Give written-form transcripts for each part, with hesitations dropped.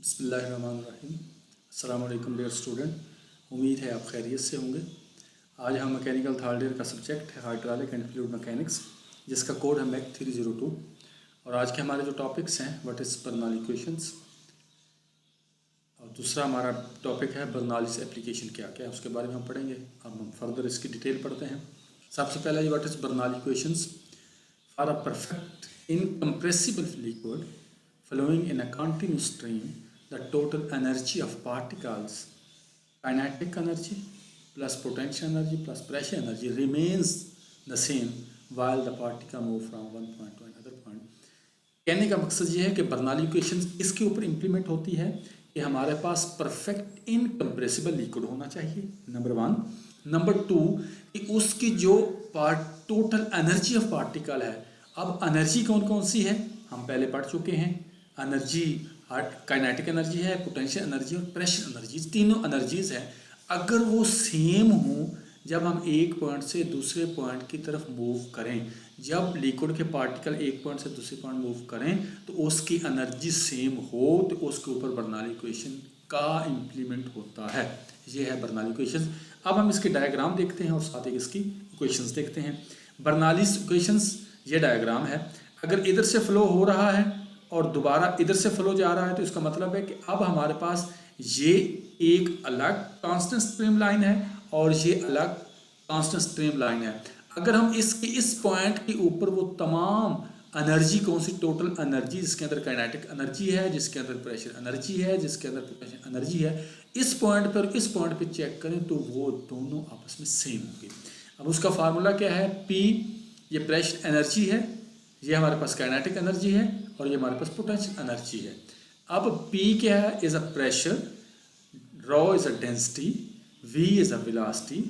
बिस्मिल्लाहिर्रहमानिर्रहीम। अस्सलाम वालेकुम डियर स्टूडेंट, उम्मीद है आप खैरियत से होंगे। आज हम मैकेनिकल थर्ड ईयर का सब्जेक्ट है हाइड्रोलिक एंड फ्लूइड मैकेनिक्स, जिसका कोड है मैक 302। और आज के हमारे जो टॉपिक्स हैं व्हाट इज़ बर्नौली इक्वेशंस, और दूसरा हमारा टॉपिक है बर्नौलीज एप्लीकेशन क्या क्या है, उसके बारे में हम पढ़ेंगे। अब हम फर्दर इसकी डिटेल पढ़ते हैं। सबसे पहले ये what is Bernoulli equations for a perfect incompressible liquid flowing in a continuous stream. The total energy of particles, kinetic energy plus potential energy plus pressure energy, remains the same while the particle move from one point to another point. कहने का मकसद ये है कि Bernoulli equation इसके ऊपर implement होती है कि हमारे पास परफेक्ट इनकम्प्रेसिबल लिक्विड होना चाहिए, नंबर वन। नंबर टू कि उसकी जो टोटल एनर्जी ऑफ पार्टिकल है, अब एनर्जी कौन कौन सी है हम पहले पढ़ चुके हैं। एनर्जी काइनेटिक एनर्जी है, पोटेंशियल एनर्जी और प्रेशर एनर्जी, तीनों एनर्जीज हैं। अगर वो सेम हो जब हम एक पॉइंट से दूसरे पॉइंट की तरफ मूव करें, जब लिक्विड के पार्टिकल एक पॉइंट से दूसरे पॉइंट मूव करें तो उसकी एनर्जी सेम हो तो उसके ऊपर बर्नौली इक्वेशन का इम्प्लीमेंट होता है। ये है बर्नौली इक्वेशन। अब हम इसके डायग्राम देखते हैं और साथ ही इसकी इक्वेशंस देखते हैं। बर्नौली इक्वेशंस ये डायग्राम है। अगर इधर से फ्लो हो रहा है और दोबारा इधर से फ्लो जा रहा है तो इसका मतलब है कि अब हमारे पास ये एक अलग कांस्टेंट स्ट्रीम लाइन है और ये अलग कांस्टेंट स्ट्रीम लाइन है। अगर हम इसके इस पॉइंट के ऊपर वो तमाम एनर्जी कौन सी टोटल एनर्जी जिसके अंदर काइनेटिक एनर्जी है, जिसके अंदर प्रेशर एनर्जी है, जिसके अंदर पोटेंशियल एनर्जी है, इस पॉइंट पर इस पॉइंट पे चेक करें तो वो दोनों आपस में सेम होंगे। अब उसका फार्मूला क्या है, पी ये प्रेशर एनर्जी है, ये हमारे पास काइनेटिक एनर्जी है और ये हमारे पास पोटेंशियल एनर्जी है। अब P क्या है, is a pressure, raw is a density, V is a velocity,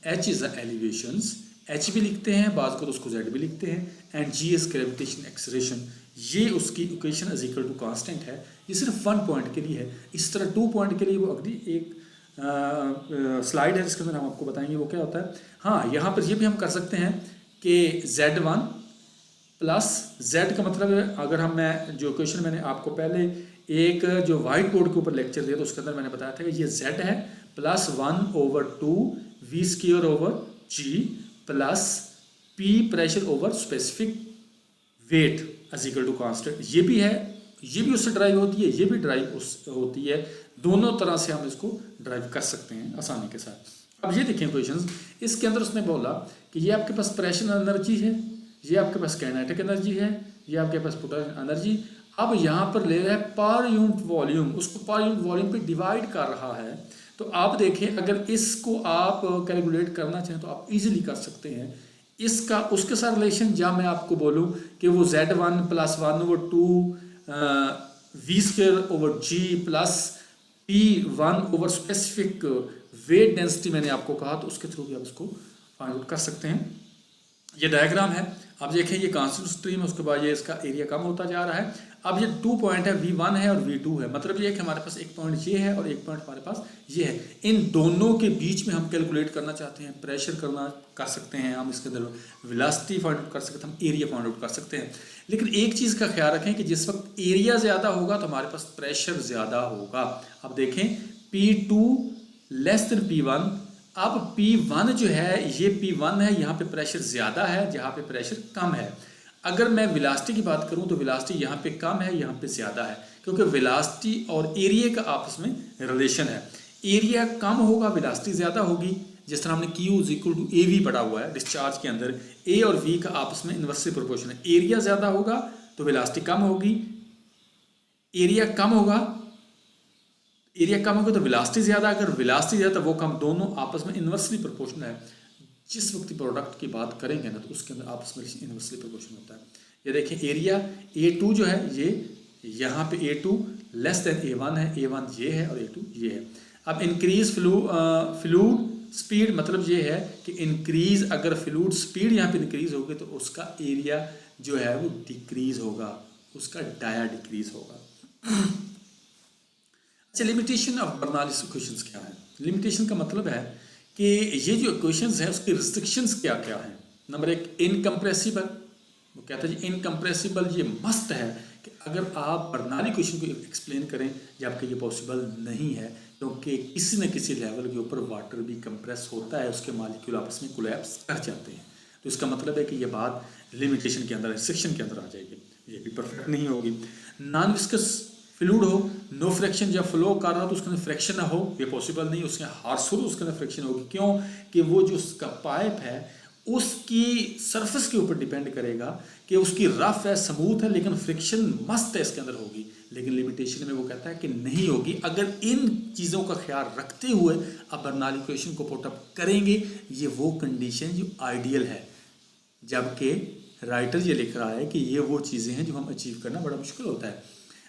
H is a elevations, H भी लिखते हैं बाज़ को तो उसको Z भी लिखते हैं, and G is gravitation acceleration. ये उसकी equation is equal to constant है। ये सिर्फ वन पॉइंट के लिए है। इस तरह टू पॉइंट के लिए वो अगली एक स्लाइड है जिसके अंदर हम आपको बताएंगे वो क्या होता है। हाँ, यहाँ पर ये भी हम कर सकते हैं कि Z1 प्लस Z का मतलब है, अगर मैं जो क्वेश्चन मैंने आपको पहले एक जो वाइट बोर्ड के ऊपर लेक्चर दिया तो उसके अंदर मैंने बताया था कि ये Z है plus 1/2 V square over G plus P pressure over specific weight is equal to constant. ये भी है, ये भी उससे ड्राइव होती है, ये भी ड्राइव होती है। दोनों तरह से हम इसको ड्राइव कर सकते हैं आसानी के साथ। अब ये देखें क्वेश्चन, इसके अंदर उसने बोला कि ये आपके पास प्रेशर एनर्जी है, ये आपके पास काइनेटिक एनर्जी है, ये आपके पास पोटेंशियल एनर्जी। अब यहाँ पर ले रहा है पर यूनिट वॉल्यूम, उसको पर यूनिट वॉल्यूम पे डिवाइड कर रहा है। तो आप देखें अगर इसको आप कैलकुलेट करना चाहें तो आप इजीली कर सकते हैं। इसका उसके साथ रिलेशन जब मैं आपको बोलूँ कि वो Z1 plus 1/2 V square over G plus P1 over specific weight density मैंने आपको कहा, तो उसके थ्रू भी आप इसको फाइंड आउट कर सकते हैं। ये डायग्राम है। अब देखें ये कांस्टेंट स्ट्रीम है, उसके बाद ये इसका एरिया कम होता जा रहा है। अब ये 2 पॉइंट है, V1 है और V2 है। मतलब ये कि हमारे पास एक पॉइंट ये है और एक पॉइंट हमारे पास ये है। इन दोनों के बीच में हम कैलकुलेट करना चाहते हैं, प्रेशर कर सकते हैं हम, इसके अंदर वेलोसिटी फाइंड आउट कर सकते हैं, हम एरिया फाइंड आउट कर सकते हैं। लेकिन एक चीज़ का ख्याल रखें कि जिस वक्त एरिया ज़्यादा होगा तो हमारे पास प्रेशर ज़्यादा होगा। अब देखें P2 लेस देन P1। अब P1 जो है ये P1 है, यहाँ पे प्रेशर ज़्यादा है, जहाँ पे प्रेशर कम है। अगर मैं वेलोसिटी की बात करूँ तो वेलोसिटी यहाँ पे कम है, यहाँ पे ज़्यादा है, क्योंकि वेलोसिटी और एरिया का आपस में रिलेशन है। एरिया कम होगा, वेलोसिटी ज़्यादा होगी। जिस तरह हमने Q is equal to AV पढ़ा हुआ है डिस्चार्ज के अंदर, A और V का आपस में इन्वर्सली प्रोपोर्शन है। एरिया ज़्यादा होगा तो वेलोसिटी कम होगी, एरिया कम होगा तो वेलोसिटी ज़्यादा, अगर वेलोसिटी ज़्यादा वो कम, दोनों आपस में इन्वर्सली प्रोपोर्शनल है। जिस वक्त प्रोडक्ट की बात करेंगे ना तो उसके अंदर आपस में इन्वर्सली प्रोपोर्शनल होता है। ये देखें एरिया A2 जो है ये यहाँ पे A2 लेस देन A1 है, A1 ये है और A2 ये है। अब इंक्रीज फ्लूइड स्पीड मतलब ये है कि इंक्रीज, अगर फ्लूइड स्पीड यहाँ पे इंक्रीज होगी तो उसका एरिया जो है वो डिक्रीज होगा, उसका डाया डिक्रीज होगा। अच्छा, लिमिटेशन ऑफ बर्नौलीज इक्वेशंस क्या है? लिमिटेशन का मतलब है कि ये जो इक्वेशंस हैं उसकी रिस्ट्रिक्शंस क्या क्या हैं। नंबर एक, इनकम्प्रेसिबल। वो कहता है जी इनकम्प्रेसिबल, ये मस्ट है कि अगर आप बर्नौली इक्वेशन को एक्सप्लेन करें, जबकि ये पॉसिबल नहीं है, क्योंकि किसी न किसी लेवल के ऊपर वाटर भी कंप्रेस होता है, उसके मॉलिक्यूल आपस में कोलैप्स कर जाते हैं। तो इसका मतलब है कि ये बात लिमिटेशन के अंदर, रिस्ट्रिक्शन के अंदर आ जाएगी, ये भी परफेक्ट नहीं होगी। नॉन विस्कस फ्लूइड हो, नो फ्रैक्शन, जब फ्लो कर रहा हो तो उसके अंदर फ्रैक्शन ना हो, ये पॉसिबल नहीं। उसके हार्स हो उसके अंदर फ्रैक्शन होगी, क्यों कि वो जो उसका पाइप है उसकी सरफेस के ऊपर डिपेंड करेगा कि उसकी रफ है, स्मूथ है, लेकिन फ्रिक्शन मस्त है इसके अंदर होगी। लेकिन लिमिटेशन में वो कहता है कि नहीं होगी। अगर इन चीज़ों का ख्याल रखते हुए आप बर्नौली इक्वेशन को पुटअप करेंगे, ये वो कंडीशन जो आइडियल है, जबकि राइटर ये लिख रहा है कि ये वो चीज़ें हैं जो हम अचीव करना बड़ा मुश्किल होता है।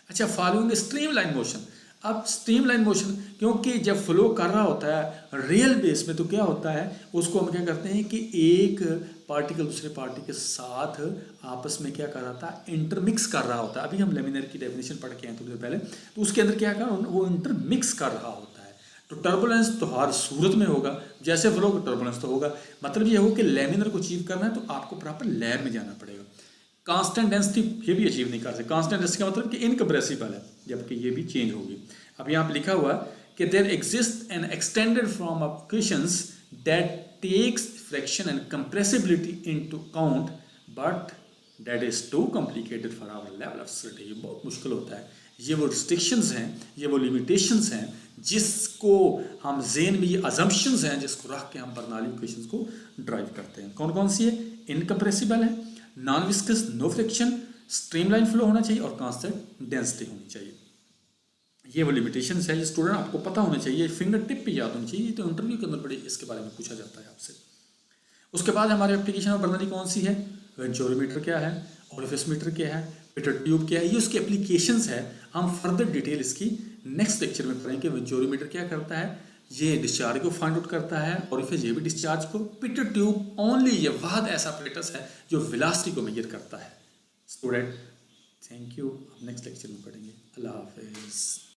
अच्छा, फॉलोइंग स्ट्रीम लाइन मोशन। अब स्ट्रीम लाइन मोशन, क्योंकि जब फ्लो कर रहा होता है रियल बेस में, तो क्या होता है, उसको हम क्या करते हैं कि एक पार्टिकल दूसरे पार्टिकल के साथ आपस में क्या कर रहा था, इंटरमिक्स कर रहा होता है। अभी हम लेमिनर की डेफिनेशन पढ़ के आए थोड़ी देर पहले, तो उसके अंदर क्या कर, वो इंटरमिक्स कर रहा होता है। तो टर्बुलेंस तो हर सूरत में होगा, जैसे फ्लो का टर्बुलेंस तो होगा। मतलब ये हो कि लेमिनर को अचीव करना है तो आपको प्रॉपर लैब में जाना पड़ेगा। कांस्टेंट डेंसिटी ये भी अचीव नहीं कर सकते। कांस्टेंट डेंसिटी का मतलब कि इनकम्प्रेसिबल है, जबकि ये भी चेंज होगी। अब यहाँ पे लिखा हुआ कि there exist an extended form of equations that takes fraction and compressibility into count, but that is too complicated for our level of study. ये बहुत मुश्किल होता है। ये वो रिस्ट्रिक्शंस हैं, ये वो लिमिटेशंस हैं जिसको हम जेन में, ये अजम्पशंस हैं जिसको रख के हम बर्नौली इक्वेशंस को ड्राइव करते हैं। कौन कौन सी है? इनकम्प्रेसिबल है, non viscous, no friction, streamline flow होना चाहिए और कांस्टेंट डेंसिटी होनी चाहिए। ये वो लिमिटेशंस है, ये स्टूडेंट आपको पता होना चाहिए, फिंगर टिप पे याद होनी चाहिए। तो इंटरव्यू के अंदर बड़े इसके बारे में पूछा जाता है आपसे। उसके बाद हमारे एप्लीकेशन में बर्नौली कौन सी है? वेंचुरोमीटर क्या है, ओरिफिस मीटर क्या है, पीटर ट्यूब क्या है, ये उसकी एप्लीकेशंस है। हम फर्दर डिटेल इसकी नेक्स्ट लेक्चर में पढ़ेंगे। वेंचुरोमीटर क्या करता है, ये डिस्चार्ज को फाइंड आउट करता है, ओरिफिस ये भी डिस्चार्ज को, पीटर ट्यूब ओनली ये वाहद ऐसा apparatus है जो वेलोसिटी को मेजर करता है। Student thank you, next lecture में पढ़ेंगे। अल्लाह हाफिज़।